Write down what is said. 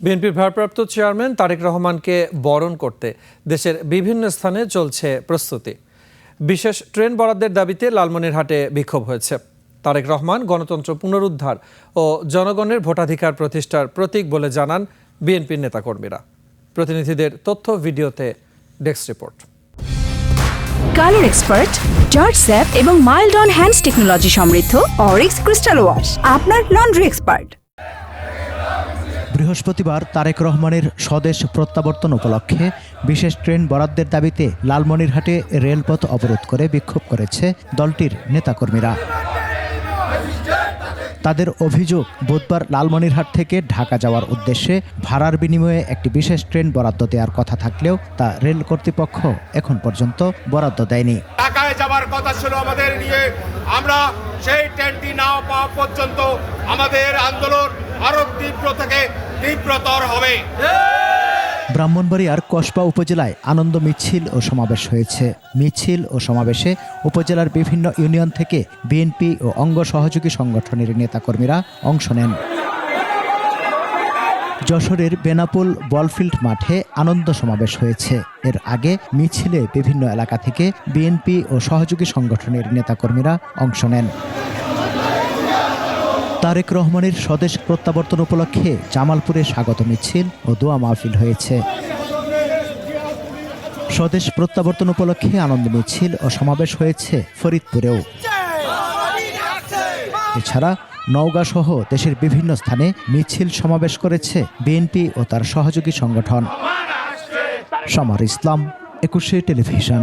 বিএনপির ভারপ্রাপ্ত চেয়ারম্যান তারেক রহমানকে বরণ করতে দেশের বিভিন্ন স্থানে চলছে প্রস্তুতি। বিশেষ ট্রেন বরাদ্দের দাবিতে লালমনিরহাটে বিক্ষোভ হয়েছে। তারেক রহমান গণতন্ত্র পুনরুদ্ধার ও জনগণের ভোটাধিকার প্রতিষ্ঠার প্রতীক বলে জানান বিএনপির নেতাকর্মীরা। প্রতিনিধিদের তথ্য ভিডিওতে desk report. Colour expert, George sap এবং মাইল্ড অন হ্যান্ডস টেকনোলজি সমৃদ্ধ অরিক্স ক্রিস্টাল ওয়াশ আপনার লন্ড্রি এক্সপার্ট। বৃহস্পতিবার তারেক রহমানের স্বদেশ প্রত্যাবর্তন উপলক্ষে বিশেষ ট্রেন বরাদ্দের দাবিতে লালমনিরহাটে রেলপথ অবরোধ করে বিক্ষোভ করেছে দলটির নেতাকর্মীরা। তাদের অভিযোগ, বুধবার লালমনিরহাট থেকে ঢাকা যাওয়ার উদ্দেশ্যে ভাড়ার বিনিময়ে একটি বিশেষ ট্রেন বরাদ্দ দেওয়ার কথা থাকলেও তা রেল কর্তৃপক্ষ এখন পর্যন্ত বরাদ্দ দেয়নি। ঢাকায় যাওয়ার কথা ছিল আমাদের নিয়ে, আমরা সেই ট্রেনটি না পাওয়া পর্যন্ত আমাদের আন্দোলন আরো তীব্র থেকে তীব্রতর হবে। ব্রাহ্মণবাড়িয়ার কসবা উপজেলায় আনন্দ মিছিল ও সমাবেশ হয়েছে। মিছিল ও সমাবেশে উপজেলার বিভিন্ন ইউনিয়ন থেকে বিএনপি ও অঙ্গ সহযোগী সংগঠনের নেতাকর্মীরা অংশ নেন। যশোরের বেনাপোল বলফিল্ড মাঠে আনন্দ সমাবেশ হয়েছে। এর আগে মিছিলে বিভিন্ন এলাকা থেকে বিএনপি ও সহযোগী সংগঠনের নেতাকর্মীরা অংশ নেন। তারেক রহমানের স্বদেশ প্রত্যাবর্তন উপলক্ষে জামালপুরে স্বাগত মিছিল ও দোয়া মাহফিল হয়েছে। স্বদেশ প্রত্যাবর্তন উপলক্ষে আনন্দ মিছিল ও সমাবেশ হয়েছে ফরিদপুরেও। এছাড়া নওগাঁ সহ দেশের বিভিন্ন স্থানে মিছিল সমাবেশ করেছে বিএনপি ও তার সহযোগী সংগঠন। সমার ইসলাম, 21 টেলিভিশন।